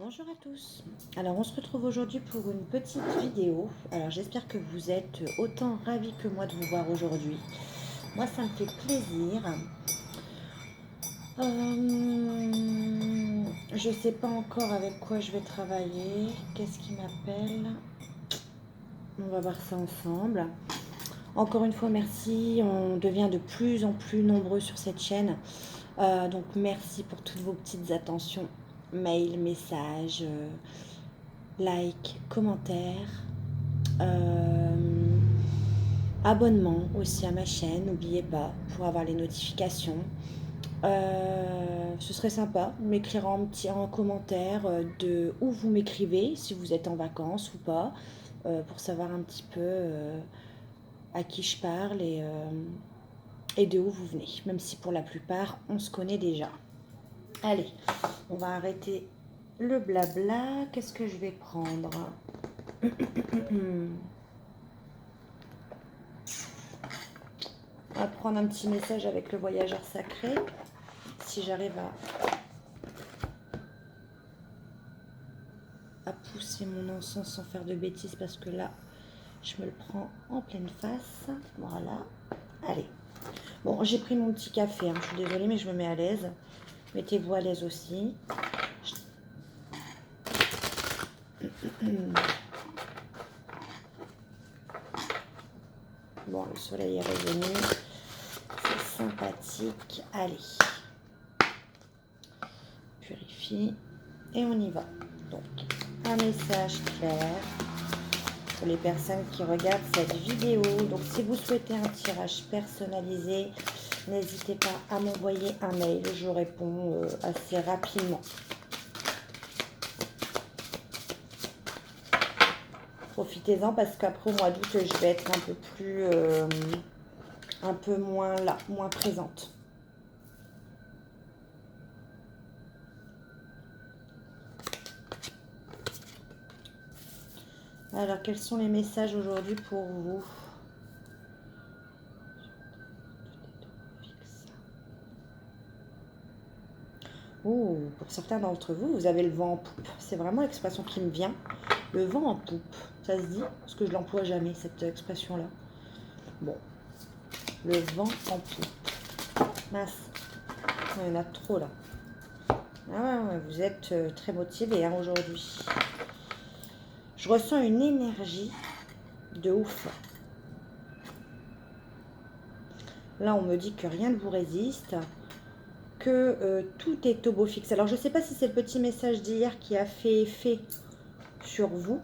Bonjour à tous. Alors on se retrouve aujourd'hui pour une petite vidéo. Alors j'espère que vous êtes autant ravis que moi de vous voir aujourd'hui. Moi ça me fait plaisir. Je sais pas encore avec quoi je vais travailler. Qu'est-ce qui m'appelle? On va voir ça ensemble. Encore une fois merci. On devient de plus en plus nombreux sur cette chaîne. Donc merci pour toutes vos petites attentions. Mail, messages, like, commentaires. Abonnement aussi à ma chaîne, n'oubliez pas, pour avoir les notifications. Ce serait sympa de m'écrire en commentaire de où vous m'écrivez, si vous êtes en vacances ou pas, pour savoir un petit peu à qui je parle et de où vous venez, même si pour la plupart on se connaît déjà. Allez, on va arrêter le blabla. Qu'est-ce que je vais prendre? On va prendre un petit message avec le voyageur sacré, si j'arrive à pousser mon encens sans faire de bêtises, parce que là, je me le prends en pleine face. Voilà. Allez. Bon, j'ai pris mon petit café, hein. Je suis désolée, mais je me mets à l'aise. Mettez-vous à l'aise aussi. Bon, le soleil est revenu. C'est sympathique. Allez. Purifie. Et on y va. Donc, un message clair pour les personnes qui regardent cette vidéo. Donc, si vous souhaitez un tirage personnalisé, n'hésitez pas à m'envoyer un mail. Je réponds assez rapidement. Profitez-en parce qu'après au mois d'août, je vais être un peu plus... un peu moins là, moins présente. Alors, quels sont les messages aujourd'hui pour vous? Oh, pour certains d'entre vous, vous avez le vent en poupe. C'est vraiment l'expression qui me vient. Le vent en poupe, ça se dit? Parce que je l'emploie jamais, cette expression-là. Bon, le vent en poupe. Mince, il y en a trop là. Ah ouais, vous êtes très motivés hein, aujourd'hui. Je ressens une énergie de ouf. Là, on me dit que rien ne vous résiste, que tout est au beau fixe. Alors, je ne sais pas si c'est le petit message d'hier qui a fait effet sur vous,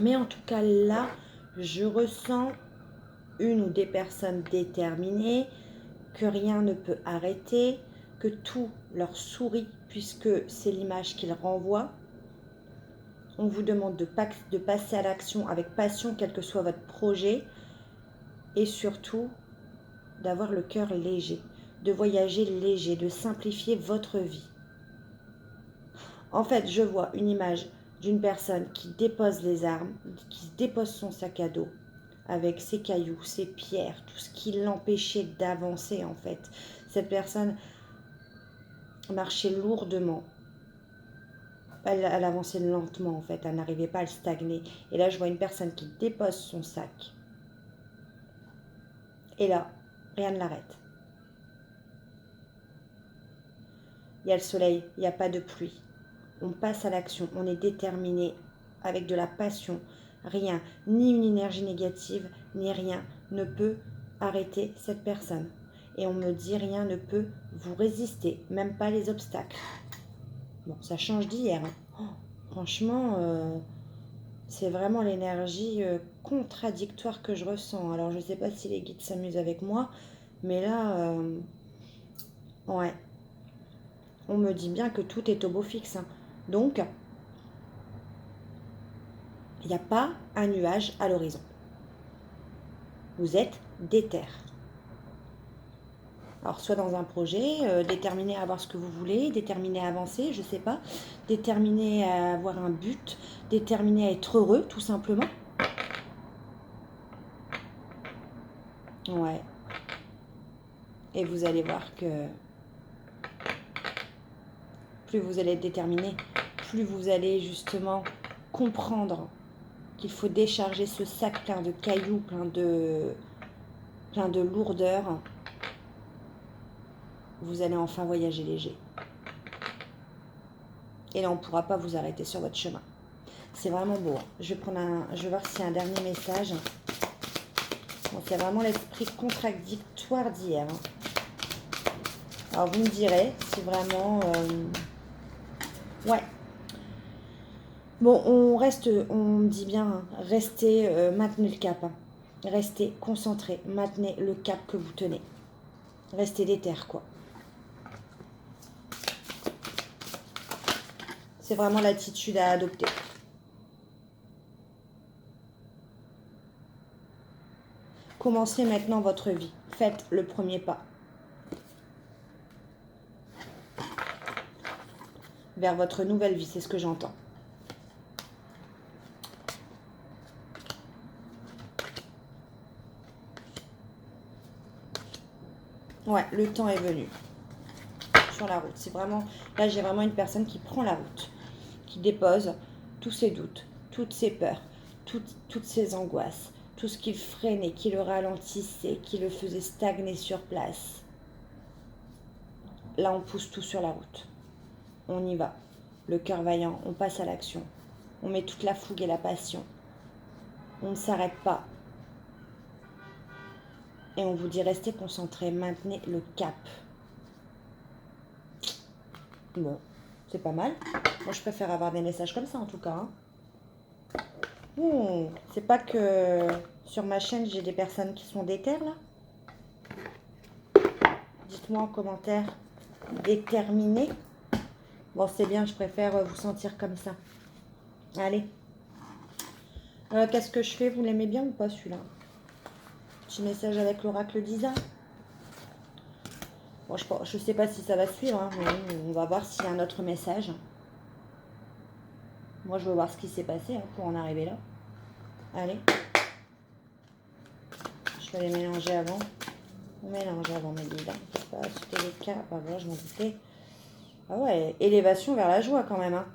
mais en tout cas, là, je ressens une ou des personnes déterminées, que rien ne peut arrêter, que tout leur sourit, puisque c'est l'image qu'ils renvoient. On vous demande de passer à l'action avec passion, quel que soit votre projet, et surtout d'avoir le cœur léger, de voyager léger, de simplifier votre vie. En fait, je vois une image d'une personne qui dépose les armes, qui dépose son sac à dos, avec ses cailloux, ses pierres, tout ce qui l'empêchait d'avancer en fait. Cette personne marchait lourdement. Elle avançait lentement en fait, elle n'arrivait pas à le stagner. Et là, je vois une personne qui dépose son sac. Et là, rien ne l'arrête. Il y a le soleil, il n'y a pas de pluie. On passe à l'action, on est déterminé avec de la passion. Rien, ni une énergie négative, ni rien ne peut arrêter cette personne. Et on me dit rien ne peut vous résister, même pas les obstacles. Bon, ça change d'hier. Hein. Oh, franchement, c'est vraiment l'énergie contradictoire que je ressens. Alors, je ne sais pas si les guides s'amusent avec moi, mais là, ouais. On me dit bien que tout est au beau fixe. Hein. Donc, il n'y a pas un nuage à l'horizon. Vous êtes déter. Alors, soit dans un projet, déterminé à avoir ce que vous voulez, déterminé à avancer, je ne sais pas, déterminé à avoir un but, déterminé à être heureux, tout simplement. Ouais. Et vous allez voir que plus vous allez être déterminé, plus vous allez justement comprendre qu'il faut décharger ce sac plein de cailloux, plein de lourdeur. Vous allez enfin voyager léger. Et là, on ne pourra pas vous arrêter sur votre chemin. C'est vraiment beau. Je vais voir s'il y a un dernier message. Bon, c'est vraiment l'esprit contradictoire d'hier. Alors, vous me direz si vraiment... Ouais. Bon, on me dit bien, restez, maintenez le cap. Restez concentrés, maintenez le cap que vous tenez. Restez déter, quoi. C'est vraiment l'attitude à adopter. Commencez maintenant votre vie. Faites le premier pas. Vers votre nouvelle vie, c'est ce que j'entends. Ouais, le temps est venu. Sur la route. C'est vraiment... Là, j'ai vraiment une personne qui prend la route. Qui dépose tous ses doutes, toutes ses peurs, toutes ses angoisses, tout ce qui le freinait, qui le ralentissait, qui le faisait stagner sur place. Là, on pousse tout sur la route. On y va. Le cœur vaillant, on passe à l'action. On met toute la fougue et la passion. On ne s'arrête pas. Et on vous dit restez concentrés, maintenez le cap. Bon, c'est pas mal. Moi, je préfère avoir des messages comme ça en tout cas. C'est pas que sur ma chaîne, j'ai des personnes qui sont déter là. Dites-moi en commentaire, déterminé. Bon, c'est bien, je préfère vous sentir comme ça. Allez. Qu'est-ce que je fais? Vous l'aimez bien ou pas celui-là? Petit message avec l'oracle d'Isa. Bon, je sais pas si ça va suivre. Hein, mais on va voir s'il y a un autre message. Moi, je veux voir ce qui s'est passé pour en arriver là. Allez. Je vais les mélanger avant. On mélange avant mes guides. C'était le cas. Ah, voilà, je m'en doutais. Ah ouais, élévation vers la joie quand même. Hein.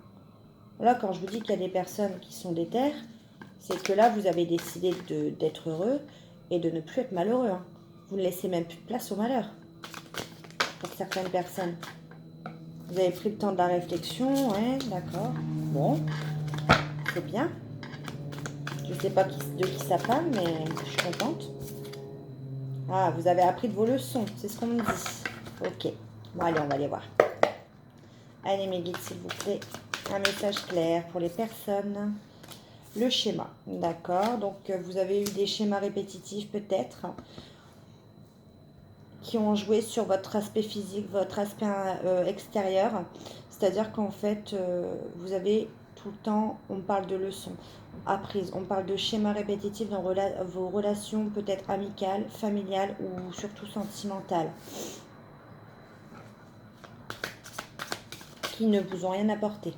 Là, quand je vous dis qu'il y a des personnes qui sont déter, c'est que là, vous avez décidé d'être heureux et de ne plus être malheureux. Hein. Vous ne laissez même plus de place au malheur. Pour certaines personnes. Vous avez pris le temps de la réflexion, ouais, d'accord. Bon, c'est bien. Je ne sais pas de qui ça parle, mais je suis contente. Ah, vous avez appris de vos leçons, c'est ce qu'on me dit. Ok, bon allez, on va aller voir. Allez mes guides, s'il vous plaît. Un message clair pour les personnes. Le schéma, d'accord. Donc, vous avez eu des schémas répétitifs peut-être qui ont joué sur votre aspect physique, votre aspect extérieur. C'est-à-dire qu'en fait, vous avez tout le temps, on parle de leçons apprises, on parle de schémas répétitifs dans vos relations peut-être amicales, familiales ou surtout sentimentales, qui ne vous ont rien apporté.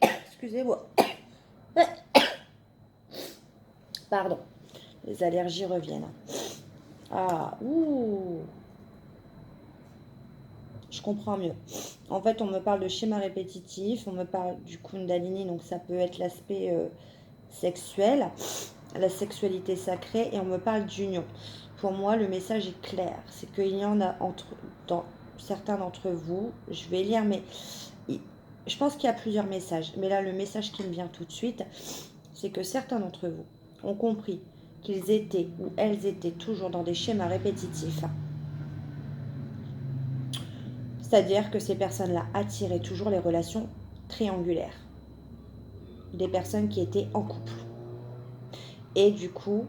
Excusez-moi. Pardon, les allergies reviennent. Ah, ouh, je comprends mieux. En fait, on me parle de schéma répétitif, on me parle du Kundalini, donc ça peut être l'aspect sexuel, la sexualité sacrée, et on me parle d'union. Pour moi, le message est clair, c'est qu'il y en a dans certains d'entre vous, je vais lire, mais je pense qu'il y a plusieurs messages, mais là, le message qui me vient tout de suite, c'est que certains d'entre vous ont compris qu'ils étaient ou elles étaient toujours dans des schémas répétitifs. C'est-à-dire que ces personnes-là attiraient toujours les relations triangulaires. Des personnes qui étaient en couple. Et du coup,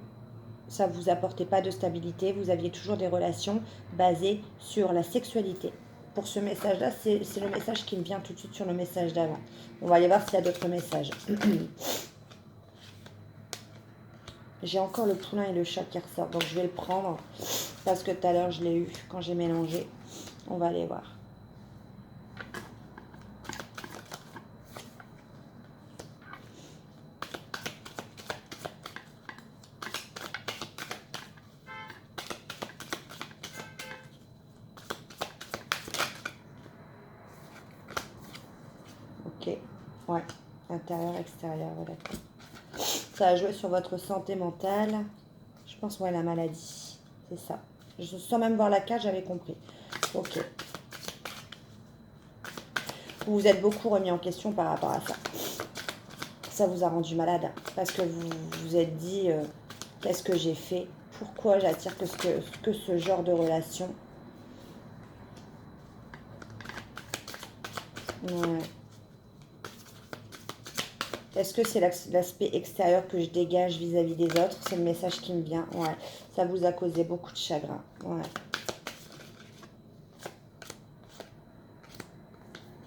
ça ne vous apportait pas de stabilité. Vous aviez toujours des relations basées sur la sexualité. Pour ce message-là, c'est le message qui me vient tout de suite sur le message d'avant. On va aller voir s'il y a d'autres messages. J'ai encore le poulain et le chat qui ressortent, donc je vais le prendre parce que tout à l'heure je l'ai eu quand j'ai mélangé. On va aller voir. Ok. Ouais. Intérieur, extérieur, ouais, d'accord. Ça a joué sur votre santé mentale. Je pense, ouais, la maladie. C'est ça. Sans même voir la carte, j'avais compris. Ok. Vous vous êtes beaucoup remis en question par rapport à ça. Ça vous a rendu malade. Parce que vous vous êtes dit, qu'est-ce que j'ai fait? Pourquoi j'attire que ce genre de relation? Ouais. Est-ce que c'est l'aspect extérieur que je dégage vis-à-vis des autres? C'est le message qui me vient. Ouais. Ça vous a causé beaucoup de chagrin. Ouais.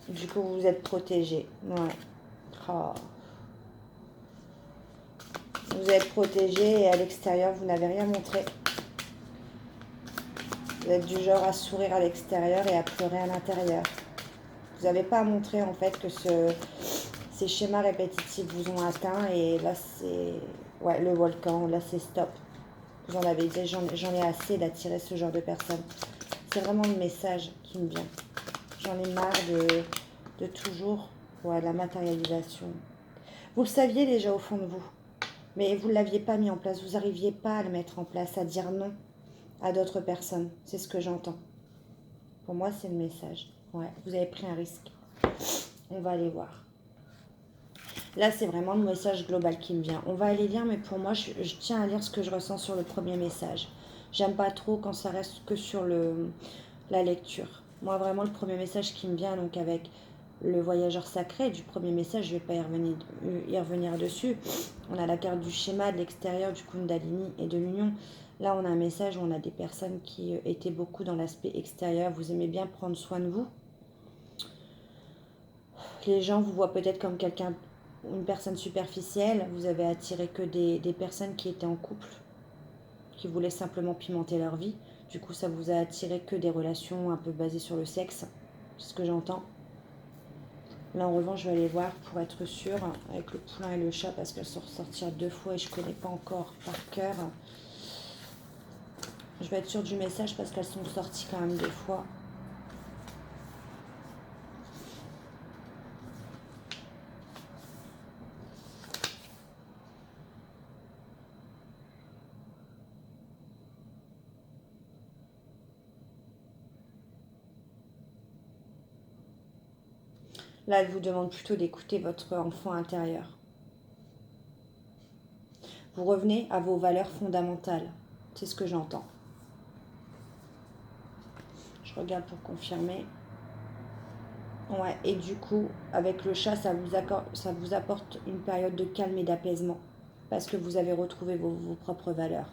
Du coup, vous vous êtes protégé. Ouais. Oh. Vous êtes protégé et à l'extérieur, vous n'avez rien montré. Vous êtes du genre à sourire à l'extérieur et à pleurer à l'intérieur. Vous n'avez pas à montrer en fait que ces schémas répétitifs vous ont atteint et là c'est ouais, le volcan, là c'est stop. Vous en avez dit, j'en ai assez d'attirer ce genre de personnes. C'est vraiment le message qui me vient. J'en ai marre de toujours ouais, la matérialisation. Vous le saviez déjà au fond de vous, mais vous ne l'aviez pas mis en place. Vous n'arriviez pas à le mettre en place, à dire non à d'autres personnes. C'est ce que j'entends. Pour moi, c'est le message. Ouais, vous avez pris un risque. On va aller voir. Là, c'est vraiment le message global qui me vient. On va aller lire, mais pour moi, je tiens à lire ce que je ressens sur le premier message. J'aime pas trop quand ça reste que sur la lecture. Moi, vraiment, le premier message qui me vient, donc avec le voyageur sacré, du premier message, je ne vais pas y revenir dessus. On a la carte du schéma, de l'extérieur, du Kundalini et de l'union. Là, on a un message où on a des personnes qui étaient beaucoup dans l'aspect extérieur. Vous aimez bien prendre soin de vous. Les gens vous voient peut-être comme quelqu'un, une personne superficielle. Vous avez attiré que des personnes qui étaient en couple, qui voulaient simplement pimenter leur vie. Du coup, ça vous a attiré que des relations un peu basées sur le sexe. C'est ce que j'entends. Là, en revanche, je vais aller voir pour être sûre avec le poulain et le chat parce qu'elles sont ressorties 2 fois et je ne connais pas encore par cœur. Je vais être sûre du message parce qu'elles sont sorties quand même 2 fois. Là, elle vous demande plutôt d'écouter votre enfant intérieur. Vous revenez à vos valeurs fondamentales. C'est ce que j'entends. Je regarde pour confirmer. Ouais, et du coup, avec le chat, ça vous apporte une période de calme et d'apaisement. Parce que vous avez retrouvé vos propres valeurs.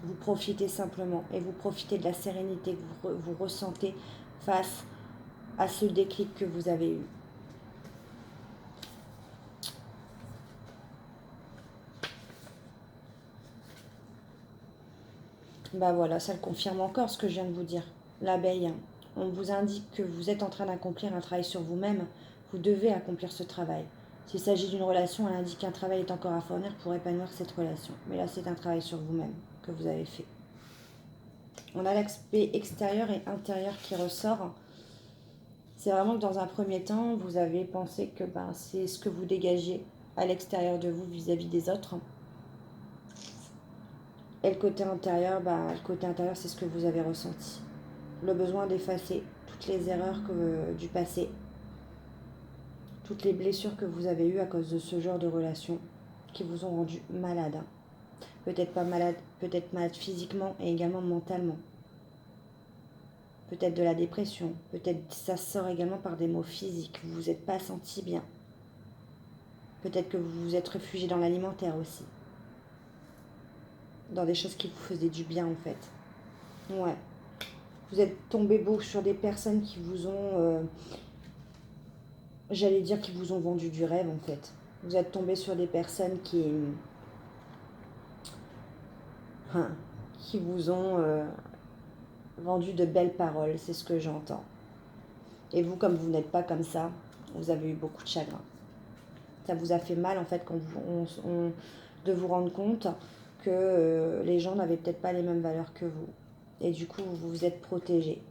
Vous profitez simplement et vous profitez de la sérénité que vous ressentez face à ce déclic que vous avez eu. Bah voilà, ça le confirme encore ce que je viens de vous dire. L'abeille, on vous indique que vous êtes en train d'accomplir un travail sur vous-même. Vous devez accomplir ce travail. S'il s'agit d'une relation, elle indique qu'un travail est encore à fournir pour épanouir cette relation. Mais là, c'est un travail sur vous-même que vous avez fait. On a l'aspect extérieur et intérieur qui ressort. C'est vraiment que dans un premier temps, vous avez pensé que c'est ce que vous dégagez à l'extérieur de vous vis-à-vis des autres. Et le côté intérieur, c'est ce que vous avez ressenti. Le besoin d'effacer toutes les erreurs du passé, toutes les blessures que vous avez eues à cause de ce genre de relations qui vous ont rendu malade. Peut-être pas malade, peut-être malade physiquement et également mentalement. Peut-être de la dépression, peut-être ça sort également par des maux physiques, vous vous êtes pas senti bien. Peut-être que vous vous êtes réfugié dans l'alimentaire aussi. Dans des choses qui vous faisaient du bien en fait. Ouais. Vous êtes tombé beau sur des personnes qui vous ont, j'allais dire qui vous ont vendu du rêve en fait. Vous êtes tombé sur des personnes qui vous ont vendu de belles paroles, c'est ce que j'entends. Et vous, comme vous n'êtes pas comme ça, vous avez eu beaucoup de chagrin. Ça vous a fait mal en fait de vous rendre compte que les gens n'avaient peut-être pas les mêmes valeurs que vous. Et du coup, vous vous êtes protégé.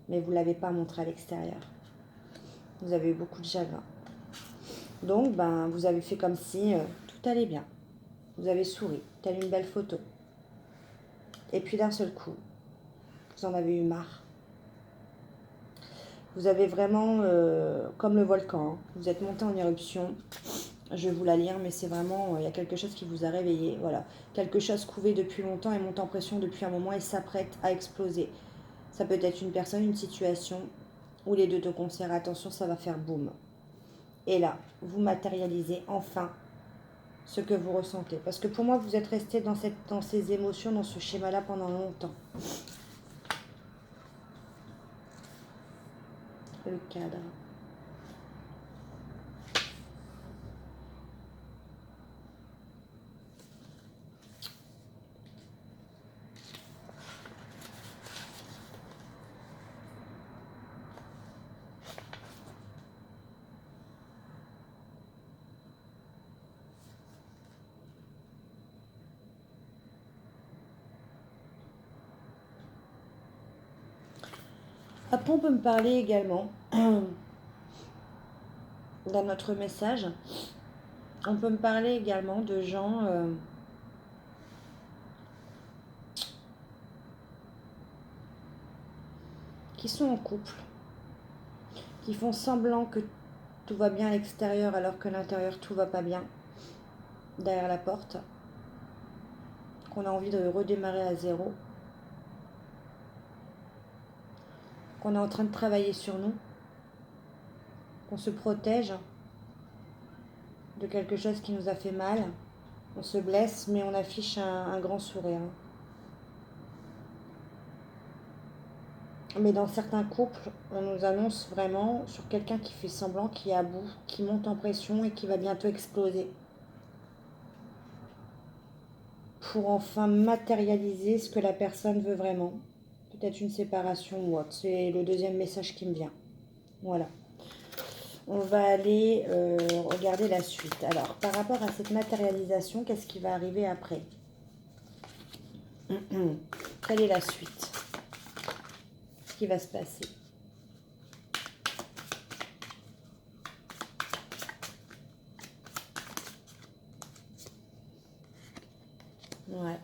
Mais vous ne l'avez pas montré à l'extérieur. Vous avez eu beaucoup de chagrin. Donc, ben, vous avez fait comme si tout allait bien. Vous avez souri, telle une belle photo. Et puis d'un seul coup, vous en avez eu marre. Vous avez vraiment, comme le volcan, hein, vous êtes monté en éruption. Je vais vous la lire, mais c'est vraiment, il y a quelque chose qui vous a réveillé. Voilà. Quelque chose couvé depuis longtemps et monte en pression depuis un moment et s'apprête à exploser. Ça peut être une personne, une situation, ou les deux de concert. Attention, ça va faire boum. Et là, vous matérialisez enfin ce que vous ressentez. Parce que pour moi, vous êtes resté dans ces émotions, dans ce schéma-là pendant longtemps. Le cadre. Après, on peut me parler également dans notre message. On peut me parler également de gens qui sont en couple, qui font semblant que tout va bien à l'extérieur alors que l'intérieur tout va pas bien, derrière la porte, qu'on a envie de redémarrer à zéro, qu'on est en train de travailler sur nous, qu'on se protège de quelque chose qui nous a fait mal, on se blesse mais on affiche un grand sourire. Mais dans certains couples, on nous annonce vraiment sur quelqu'un qui fait semblant, qui est à bout, qui monte en pression et qui va bientôt exploser. Pour enfin matérialiser ce que la personne veut vraiment. Peut-être une séparation ou autre. C'est le deuxième message qui me vient. Voilà. On va aller regarder la suite. Alors, par rapport à cette matérialisation, qu'est-ce qui va arriver après? Quelle est la suite? Ce qui va se passer? Ouais.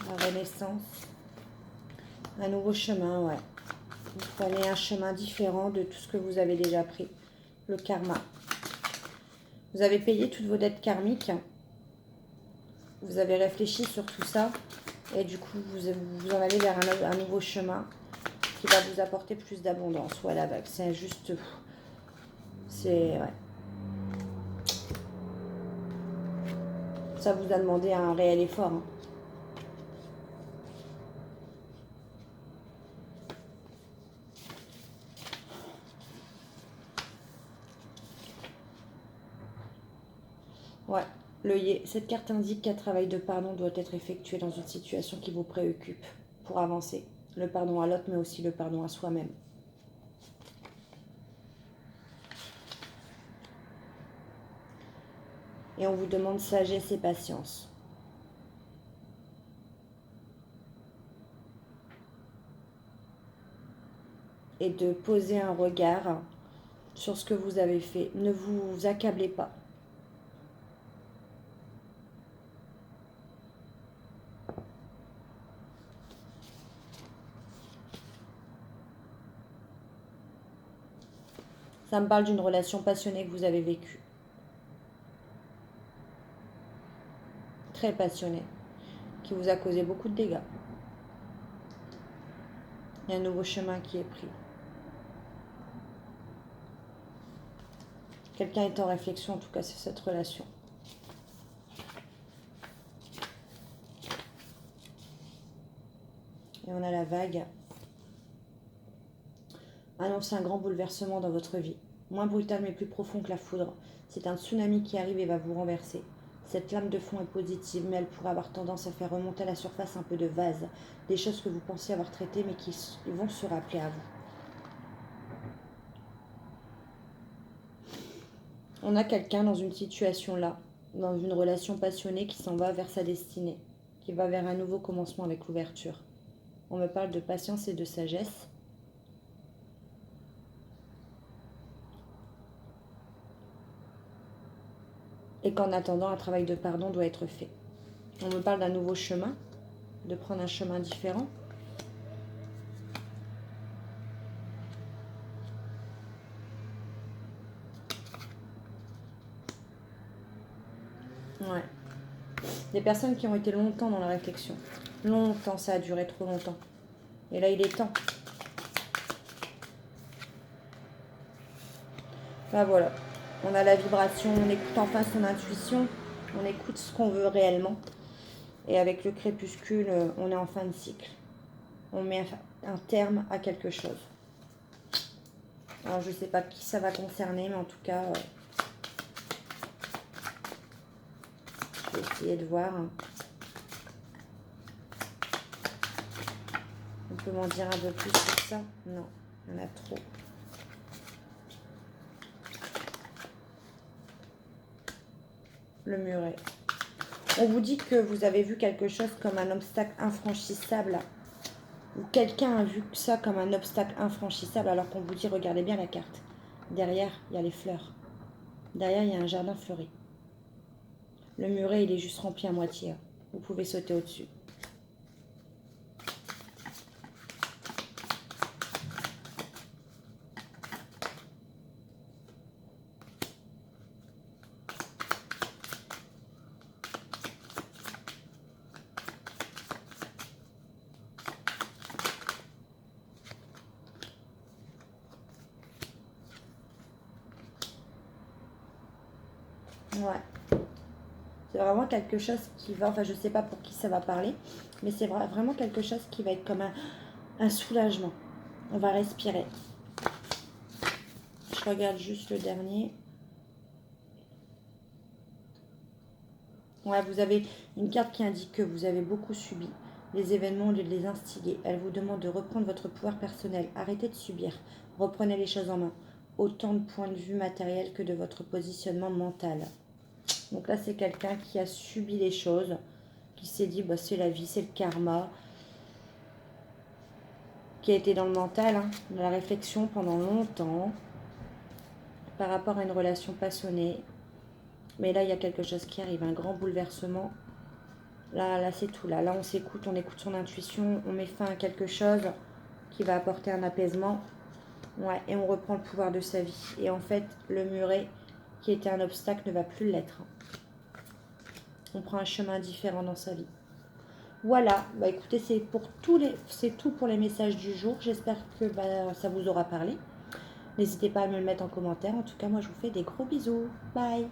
La renaissance. Un nouveau chemin, ouais. Vous prenez un chemin différent de tout ce que vous avez déjà pris. Le karma. Vous avez payé toutes vos dettes karmiques. Vous avez réfléchi sur tout ça. Et du coup, vous en allez vers un nouveau chemin qui va vous apporter plus d'abondance. Voilà, c'est juste... C'est... Ouais. Ça vous a demandé un réel effort. Hein. Ouais. Cette carte indique qu'un travail de pardon doit être effectué dans une situation qui vous préoccupe pour avancer. Le pardon à l'autre, mais aussi le pardon à soi-même. Et on vous demande sagesse et patience. Et de poser un regard sur ce que vous avez fait. Ne vous accablez pas. Ça me parle d'une relation passionnée que vous avez vécue. Très passionnée. Qui vous a causé beaucoup de dégâts. Il y a un nouveau chemin qui est pris. Quelqu'un est en réflexion, en tout cas, sur cette relation. Et on a la vague. Annonce un grand bouleversement dans votre vie. Moins brutal mais plus profond que la foudre. C'est un tsunami qui arrive et va vous renverser. Cette lame de fond est positive, mais elle pourrait avoir tendance à faire remonter à la surface un peu de vase. Des choses que vous pensez avoir traitées, mais qui vont se rappeler à vous. On a quelqu'un dans une situation là, dans une relation passionnée qui s'en va vers sa destinée, qui va vers un nouveau commencement avec l'ouverture. On me parle de patience et de sagesse. Et qu'en attendant, un travail de pardon doit être fait. On me parle d'un nouveau chemin, de prendre un chemin différent. Ouais. Des personnes qui ont été longtemps dans la réflexion. Longtemps, ça a duré trop longtemps. Et là, il est temps. Là, voilà. On a la vibration, on écoute enfin son intuition, on écoute ce qu'on veut réellement. Et avec le crépuscule, on est en fin de cycle. On met un terme à quelque chose. Alors, je ne sais pas qui ça va concerner, mais en tout cas, je vais essayer de voir. On peut m'en dire un peu plus sur ça? Non, il y en a trop. Le muret. On vous dit que vous avez vu quelque chose comme un obstacle infranchissable, ou quelqu'un a vu ça comme un obstacle infranchissable, alors qu'on vous dit, regardez bien la carte. Derrière, il y a les fleurs. Derrière, il y a un jardin fleuri. Le muret, il est juste rempli à moitié. Vous pouvez sauter au-dessus. Ouais. C'est vraiment quelque chose qui va, enfin je sais pas pour qui ça va parler, mais c'est vraiment quelque chose qui va être comme un soulagement. On va respirer. Je regarde juste le dernier. Ouais, vous avez une carte qui indique que vous avez beaucoup subi. Les événements, au lieu de les instiguer, elle vous demande de reprendre votre pouvoir personnel. Arrêtez de subir. Reprenez les choses en main. Autant de points de vue matériels que de votre positionnement mental. Donc là, c'est quelqu'un qui a subi les choses, qui s'est dit, bah, c'est la vie, c'est le karma, qui a été dans le mental, hein, dans la réflexion pendant longtemps, par rapport à une relation passionnée. Mais là, il y a quelque chose qui arrive, un grand bouleversement. Là, c'est tout. Là, on s'écoute, on écoute son intuition, on met fin à quelque chose qui va apporter un apaisement. Ouais, et on reprend le pouvoir de sa vie. Et en fait, le muret, qui était un obstacle, ne va plus l'être. On prend un chemin différent dans sa vie. Voilà, bah écoutez, c'est tout pour les messages du jour. J'espère que ça vous aura parlé. N'hésitez pas à me le mettre en commentaire. En tout cas, moi, je vous fais des gros bisous. Bye!